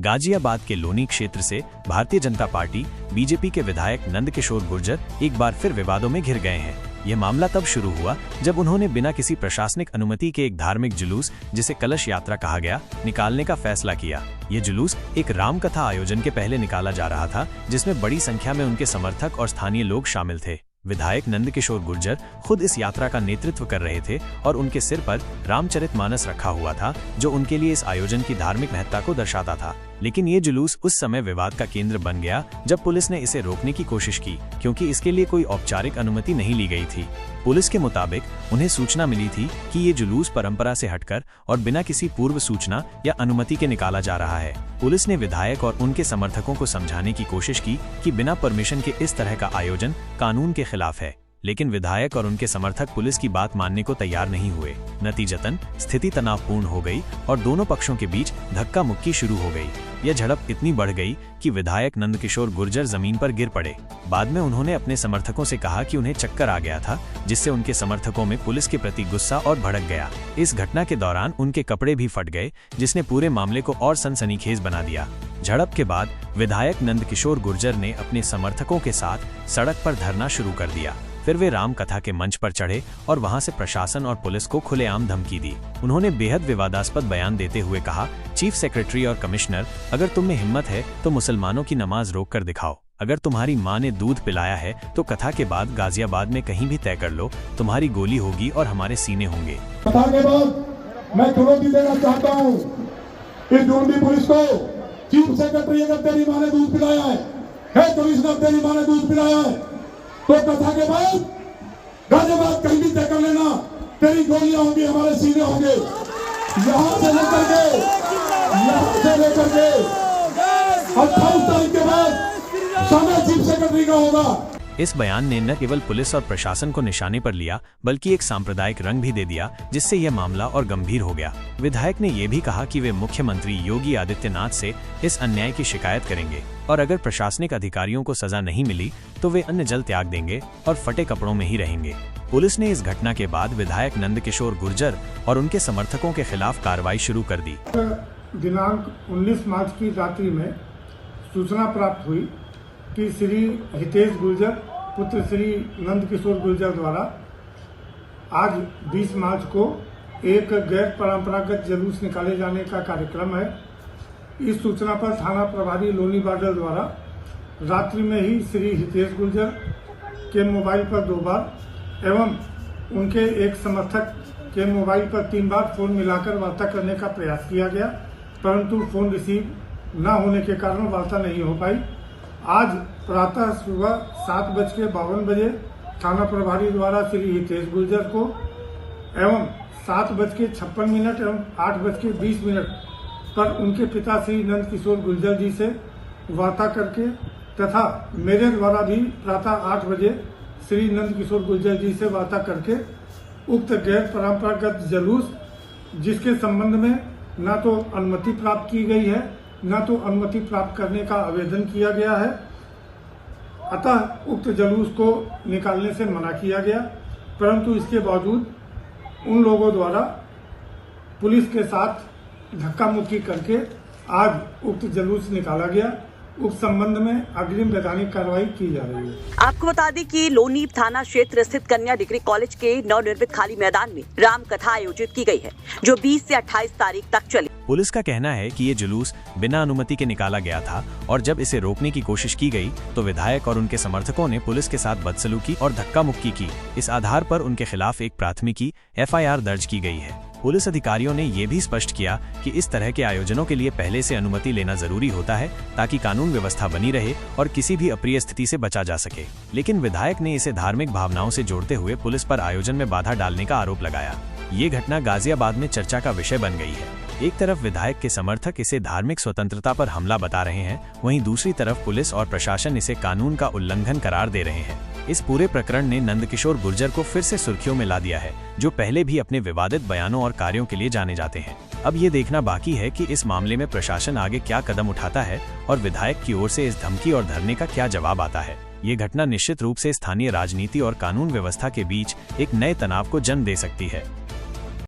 गाजियाबाद के लोनी क्षेत्र से भारतीय जनता पार्टी बीजेपी के विधायक नंदकिशोर गुर्जर एक बार फिर विवादों में घिर गए हैं। यह मामला तब शुरू हुआ जब उन्होंने बिना किसी प्रशासनिक अनुमति के एक धार्मिक जुलूस, जिसे कलश यात्रा कहा गया, निकालने का फैसला किया। ये जुलूस एक रामकथा आयोजन के पहले निकाला जा रहा था, जिसमें बड़ी संख्या में उनके समर्थक और स्थानीय लोग शामिल थे। विधायक नंदकिशोर गुर्जर खुद इस यात्रा का नेतृत्व कर रहे थे और उनके सिर पर रामचरितमानस रखा हुआ था, जो उनके लिए इस आयोजन की धार्मिक महत्ता को दर्शाता था। लेकिन ये जुलूस उस समय विवाद का केंद्र बन गया जब पुलिस ने इसे रोकने की कोशिश की, क्योंकि इसके लिए कोई औपचारिक अनुमति नहीं ली गई थी। पुलिस के मुताबिक उन्हें सूचना मिली थी कि ये जुलूस परंपरा से हटकर और बिना किसी पूर्व सूचना या अनुमति के निकाला जा रहा है। पुलिस ने विधायक और उनके समर्थकों को समझाने की कोशिश की कि बिना परमिशन के इस तरह का आयोजन कानून के खिलाफ है, लेकिन विधायक और उनके समर्थक पुलिस की बात मानने को तैयार नहीं हुए। नतीजतन स्थिति तनावपूर्ण हो गई और दोनों पक्षों के बीच धक्का मुक्की शुरू हो गई। यह झड़प इतनी बढ़ गई कि विधायक नंदकिशोर गुर्जर जमीन पर गिर पड़े। बाद में उन्होंने अपने समर्थकों से कहा कि उन्हें चक्कर आ गया था, जिससे उनके समर्थकों में पुलिस के प्रति गुस्सा और भड़क गया। इस घटना के दौरान उनके कपड़े भी फट गए, जिसने पूरे मामले को और सनसनीखेज बना दिया। झड़प के बाद विधायक नंदकिशोर गुर्जर ने अपने समर्थकों के साथ सड़क पर धरना शुरू कर दिया। फिर वे रामकथा के मंच पर चढ़े और वहां से प्रशासन और पुलिस को खुलेआम धमकी दी। उन्होंने बेहद विवादास्पद बयान देते हुए कहा, चीफ सेक्रेटरी और कमिश्नर, अगर तुम में हिम्मत है तो मुसलमानों की नमाज रोक कर दिखाओ। अगर तुम्हारी माँ ने दूध पिलाया है तो कथा के बाद गाजियाबाद में कहीं भी तय कर लो, तुम्हारी गोली होगी और हमारे सीने होंगे। कथा के बाद मैं चुनौती देना चाहता हूँ इस ढूंढी पुलिस को। चीफ सेक्रेटरी, अगर तेरी माँ ने दूध पिलाया है, कमिश्नर तेरी माँ ने दूध पिलाया है, तो कथा के बाद गाजियाबाद कहीं भी तय कर लेना, तेरी गोलियां होंगी, हमारे सीने होंगे। यहाँ से लेकर के 28 तारीख के बाद समय चीफ सेक्रेटरी का होगा। इस बयान ने न केवल पुलिस और प्रशासन को निशाने पर लिया, बल्कि एक सांप्रदायिक रंग भी दे दिया, जिससे यह मामला और गंभीर हो गया। विधायक ने यह भी कहा कि वे मुख्यमंत्री योगी आदित्यनाथ से इस अन्याय की शिकायत करेंगे और अगर प्रशासनिक अधिकारियों को सजा नहीं मिली तो वे अन्न जल त्याग देंगे और फटे कपड़ों में ही रहेंगे। पुलिस ने इस घटना के बाद विधायक नंदकिशोर गुर्जर और उनके समर्थकों के खिलाफ कार्रवाई शुरू कर दी। दिनांक 19 मार्च की रात्रि में सूचना प्राप्त हुई कि श्री हितेश गुर्जर पुत्र श्री नंदकिशोर गुर्जर द्वारा आज 20 मार्च को एक गैर परंपरागत जुलूस निकाले जाने का कार्यक्रम है। इस सूचना पर थाना प्रभारी लोनी बार्डर द्वारा रात्रि में ही श्री हितेश गुर्जर के मोबाइल पर 2 बार एवं उनके एक समर्थक के मोबाइल पर 3 बार फोन मिलाकर वार्ता करने का प्रयास किया गया, परंतु फोन रिसीव न होने के कारण वार्ता नहीं हो पाई। आज प्रातः सुबह 7:52 थाना प्रभारी द्वारा श्री हितेश गुर्जर को एवं 7:56 एवं 8:20 पर उनके पिता श्री नंदकिशोर गुर्जर जी से वार्ता करके तथा मेरे द्वारा भी प्रातः 8 बजे श्री नंदकिशोर गुर्जर जी से वार्ता करके उक्त गैर परंपरागत जुलूस, जिसके संबंध में न तो अनुमति प्राप्त की गई है, न तो अनुमति प्राप्त करने का आवेदन किया गया है, अतः उक्त जुलूस को निकालने से मना किया गया। परंतु इसके बावजूद उन लोगों द्वारा पुलिस के साथ धक्का मुक्की करके आज उक्त जुलूस निकाला गया। उस संबंध में अग्रिम वैधानिक कार्रवाई की जा रही है। आपको बता दें कि लोनी थाना क्षेत्र स्थित कन्या डिग्री कॉलेज के नवनिर्मित खाली मैदान में राम कथा आयोजित की गई है, जो 20 से 28 तारीख तक चली। पुलिस का कहना है कि ये जुलूस बिना अनुमति के निकाला गया था और जब इसे रोकने की कोशिश की गई तो विधायक और उनके समर्थकों ने पुलिस के साथ बदसलूकी और धक्का मुक्की की। इस आधार पर उनके खिलाफ एक प्राथमिकी FIR दर्ज की गई है। पुलिस अधिकारियों ने यह भी स्पष्ट किया कि इस तरह के आयोजनों के लिए पहले से अनुमति लेना जरूरी होता है, ताकि कानून व्यवस्था बनी रहे और किसी भी अप्रिय स्थिति से बचा जा सके। लेकिन विधायक ने इसे धार्मिक भावनाओं से जोड़ते हुए पुलिस पर आयोजन में बाधा डालने का आरोप लगाया। ये घटना गाजियाबाद में चर्चा का विषय बन गई है। एक तरफ विधायक के समर्थक इसे धार्मिक स्वतंत्रता पर हमला बता रहे हैं, वहीं दूसरी तरफ पुलिस और प्रशासन इसे कानून का उल्लंघन करार दे रहे हैं। इस पूरे प्रकरण ने नंदकिशोर गुर्जर को फिर से सुर्खियों में ला दिया है, जो पहले भी अपने विवादित बयानों और कार्यों के लिए जाने जाते हैं। अब ये देखना बाकी है कि इस मामले में प्रशासन आगे क्या कदम उठाता है और विधायक की ओर से इस धमकी और धरने का क्या जवाब आता है। ये घटना निश्चित रूप से स्थानीय राजनीति और कानून व्यवस्था के बीच एक नए तनाव को जन्म दे सकती है।